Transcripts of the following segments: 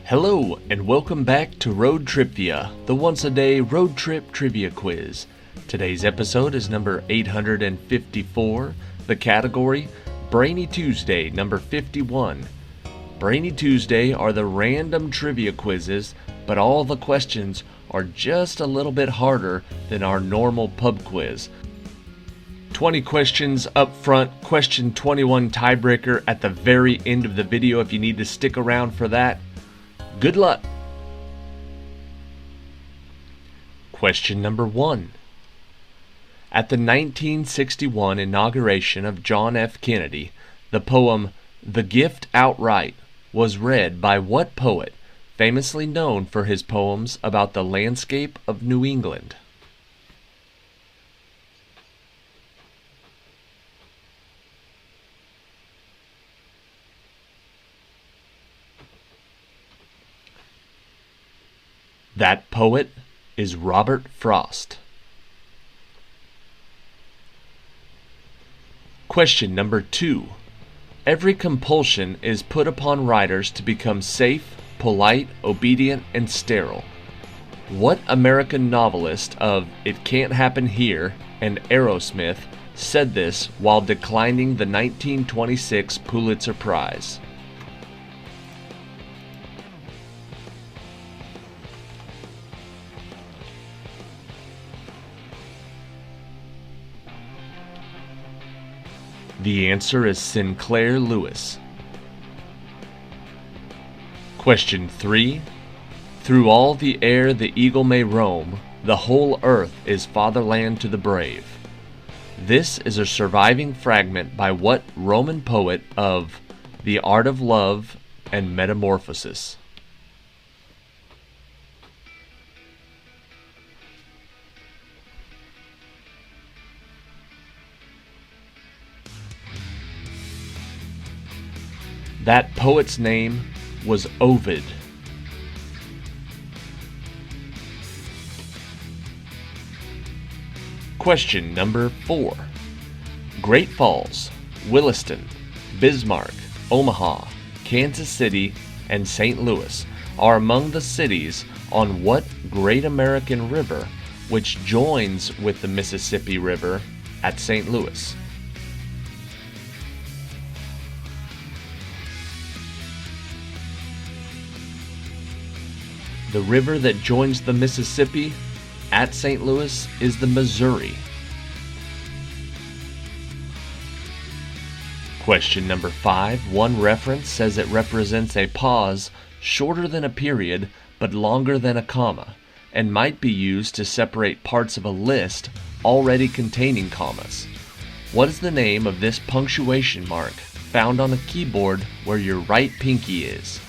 Hello, and welcome back to Road TRIpVIA, the once-a-day road trip trivia quiz. Today's episode is number 854, the category Brainy Tuesday, number 51. Brainy Tuesday are the random trivia quizzes, but all the questions are just a little bit harder than our normal pub quiz. 20 questions up front, question 21 tiebreaker at the very end of the video if you need to stick around for that. Good luck! Question number 1. At the 1961 inauguration of John F. Kennedy, the poem The Gift Outright was read by what poet, famously known for his poems about the landscape of New England? That poet is Robert Frost. Question number 2. Every compulsion is put upon writers to become safe, polite, obedient, and sterile. What American novelist of It Can't Happen Here and Aerosmith said this while declining the 1926 Pulitzer Prize? The answer is Sinclair Lewis. Question 3. Through all the air the eagle may roam, the whole earth is fatherland to the brave. This is a surviving fragment by what Roman poet of The Art of Love and Metamorphosis? That poet's name was Ovid. Question number 4. Great Falls, Williston, Bismarck, Omaha, Kansas City, and St. Louis are among the cities on what Great American River, which joins with the Mississippi River at St. Louis? The river that joins the Mississippi at St. Louis is the Missouri. Question number 5. One reference says it represents a pause shorter than a period but longer than a comma, and might be used to separate parts of a list already containing commas. What is the name of this punctuation mark found on a keyboard where your right pinky is?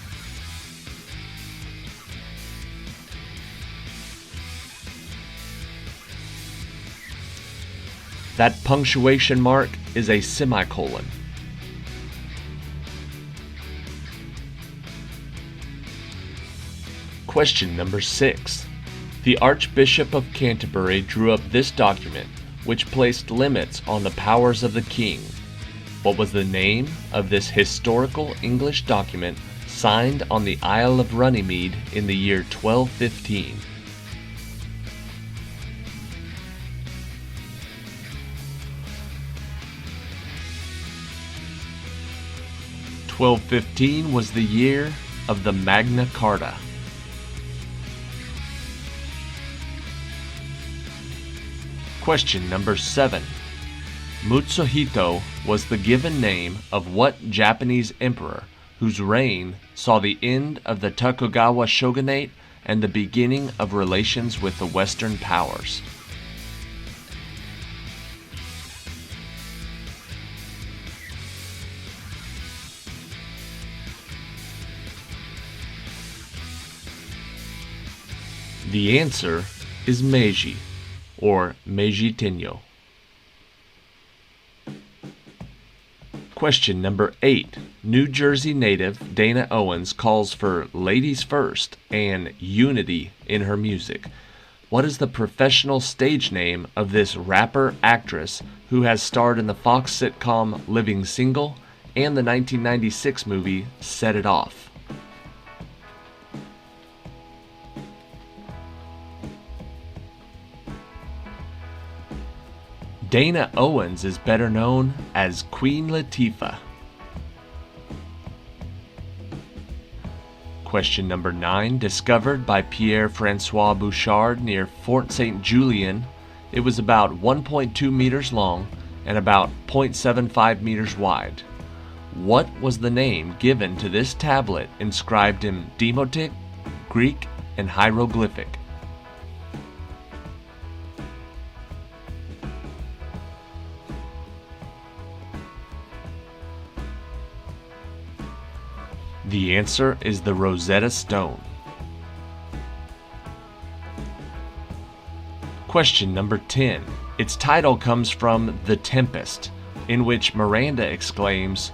That punctuation mark is a semicolon. Question number 6. The Archbishop of Canterbury drew up this document, which placed limits on the powers of the king. What was the name of this historical English document signed on the Isle of Runnymede in the year 1215? (1215) was the year of the Magna Carta. Question number 7. Mutsuhito was the given name of what Japanese emperor whose reign saw the end of the Tokugawa shogunate and the beginning of relations with the Western powers? The answer is Meiji, or Meiji Tenyo. Question number 8. New Jersey native Dana Owens calls for ladies first and unity in her music. What is the professional stage name of this rapper-actress who has starred in the Fox sitcom Living Single and the 1996 movie Set It Off? Dana Owens is better known as Queen Latifah. Question number 9. Discovered by Pierre-Francois Bouchard near Fort St. Julien, it was about 1.2 meters long and about 0.75 meters wide. What was the name given to this tablet inscribed in Demotic, Greek, and hieroglyphic? The answer is the Rosetta Stone. Question number 10. Its title comes from The Tempest, in which Miranda exclaims,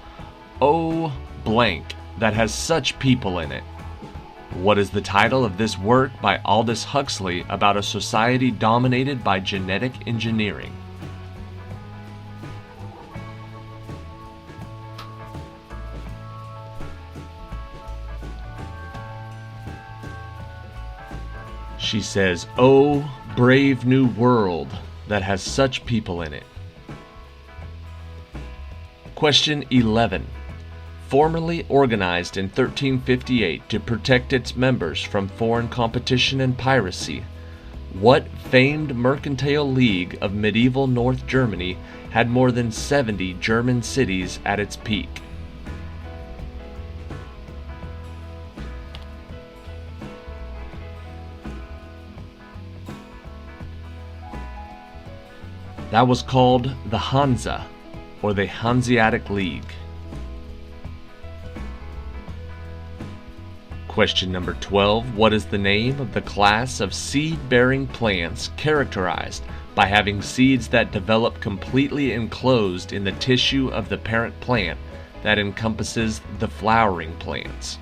"Oh, blank, that has such people in it." What is the title of this work by Aldous Huxley about a society dominated by genetic engineering? She says, "Oh, brave new world that has such people in it." Question 11. Formerly organized in 1358 to protect its members from foreign competition and piracy, what famed mercantile league of medieval North Germany had more than 70 German cities at its peak? That was called the Hansa, or the Hanseatic League. Question number 12. What is the name of the class of seed-bearing plants characterized by having seeds that develop completely enclosed in the tissue of the parent plant that encompasses the flowering plants?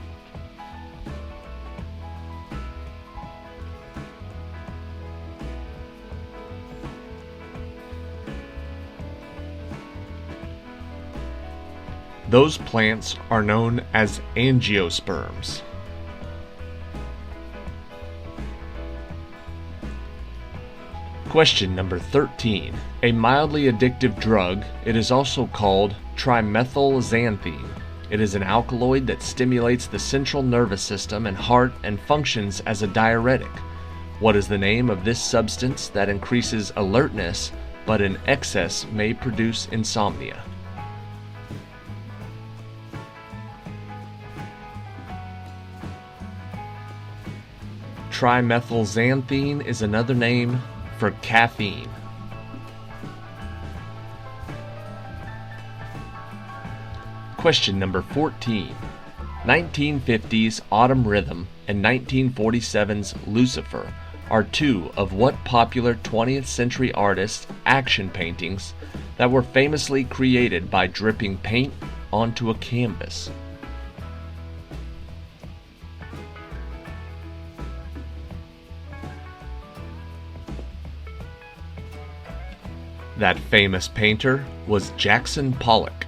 Those plants are known as angiosperms. Question number 13. A mildly addictive drug, it is also called trimethylxanthine. It is an alkaloid that stimulates the central nervous system and heart and functions as a diuretic. What is the name of this substance that increases alertness, but in excess may produce insomnia? Trimethylxanthine is another name for caffeine. Question number 14. 1950's Autumn Rhythm and 1947's Lucifer are two of what popular 20th century artists' action paintings that were famously created by dripping paint onto a canvas? That famous painter was Jackson Pollock.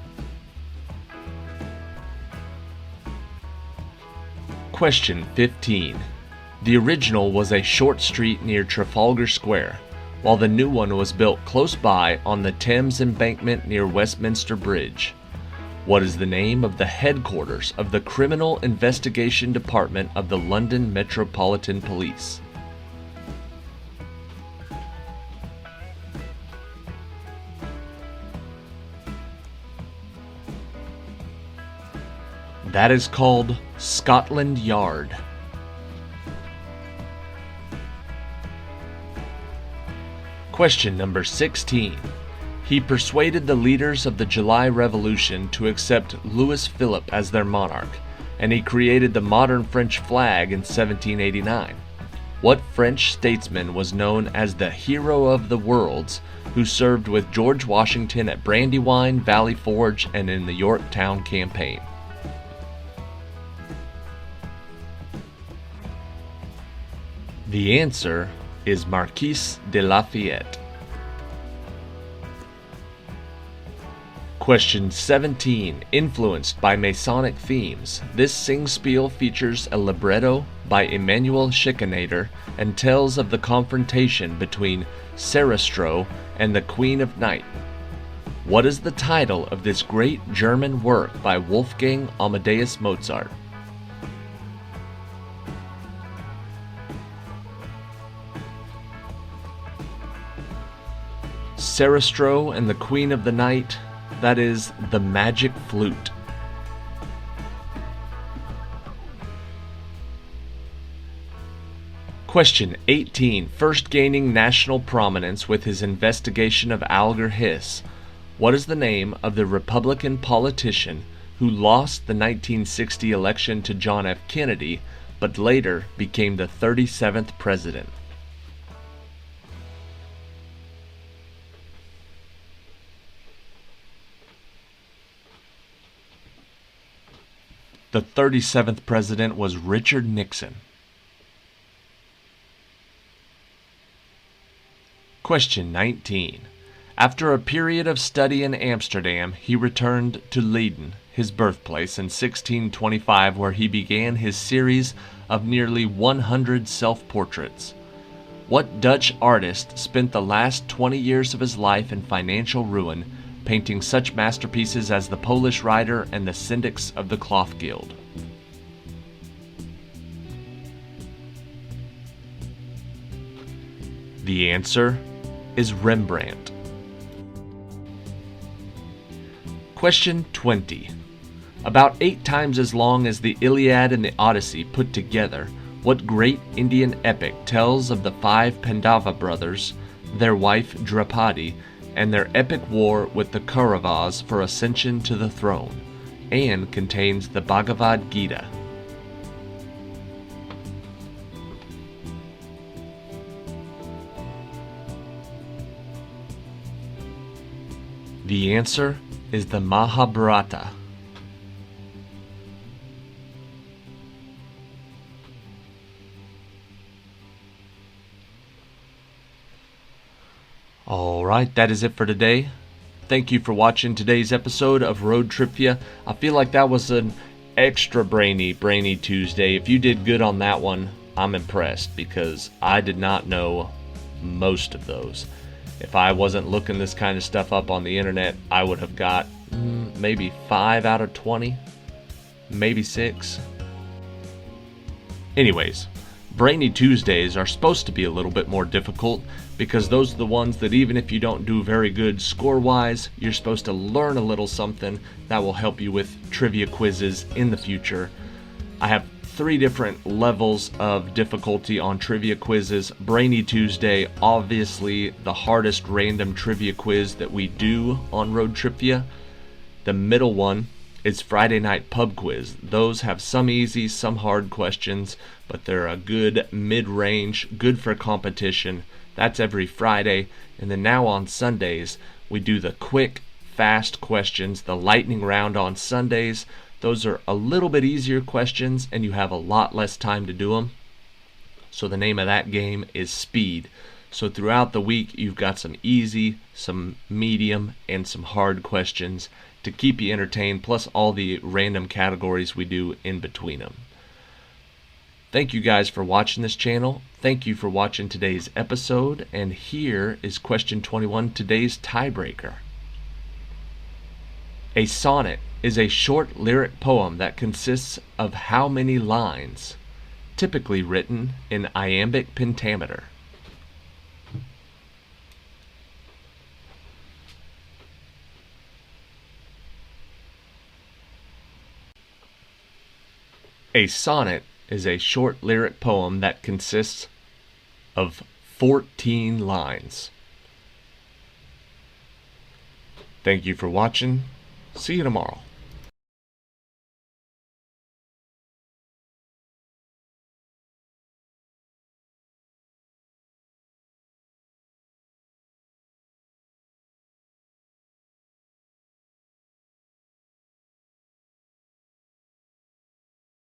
Question 15. The original was a short street near Trafalgar Square, while the new one was built close by on the Thames embankment near Westminster Bridge. What is the name of the headquarters of the Criminal Investigation Department of the London Metropolitan Police? That is called Scotland Yard. Question number 16. He persuaded the leaders of the July Revolution to accept Louis Philippe as their monarch, and he created the modern French flag in 1789. What French statesman was known as the Hero of the Worlds, who served with George Washington at Brandywine, Valley Forge, and in the Yorktown Campaign? The answer is Marquis de Lafayette. Question 17. Influenced by Masonic themes, this singspiel features a libretto by Emanuel Schikaneder and tells of the confrontation between Sarastro and the Queen of Night. What is the title of this great German work by Wolfgang Amadeus Mozart? Sarastro and the Queen of the Night, that is The Magic Flute. Question 18. First gaining national prominence with his investigation of Alger Hiss, what is the name of the Republican politician who lost the 1960 election to John F. Kennedy, but later became the 37th president? The 37th president was Richard Nixon. Question 19. After a period of study in Amsterdam, he returned to Leiden, his birthplace, in 1625, where he began his series of nearly 100 self-portraits. What Dutch artist spent the last 20 years of his life in financial ruin, painting such masterpieces as The Polish Rider and The Syndics of the Cloth Guild? The answer is Rembrandt. Question 20. About 8 times as long as the Iliad and the Odyssey put together, what great Indian epic tells of the 5 Pandava brothers, their wife Draupadi, and their epic war with the Kauravas for ascension to the throne, and contains the Bhagavad Gita? The answer is the Mahabharata. Alright, that is it for today. Thank you for watching today's episode of Road TRIpVIA. I feel like that was an extra brainy Tuesday. If you did good on that one, I'm impressed because I did not know most of those. If I wasn't looking this kind of stuff up on the internet, I would have got maybe 5 out of 20, maybe 6. Anyways, Brainy Tuesdays are supposed to be a little bit more difficult because those are the ones that even if you don't do very good score-wise, you're supposed to learn a little something that will help you with trivia quizzes in the future. I have 3 different levels of difficulty on trivia quizzes. Brainy Tuesday, obviously the hardest random trivia quiz that we do on Road TRIpVIA. The middle one is Friday Night Pub Quiz. Those have some easy, some hard questions, but they're a good mid-range, good for competition. That's every Friday. And then now on Sundays, we do the quick, fast questions, the lightning round on Sundays. Those are a little bit easier questions, and you have a lot less time to do them. So the name of that game is Speed. So throughout the week, you've got some easy, some medium, and some hard questions to keep you entertained, plus all the random categories we do in between them. Thank you guys for watching this channel. Thank you for watching today's episode. And here is question 21, today's tiebreaker. A sonnet is a short lyric poem that consists of how many lines, typically written in iambic pentameter? A sonnet is a short lyric poem that consists of 14 lines. Thank you for watching. See you tomorrow.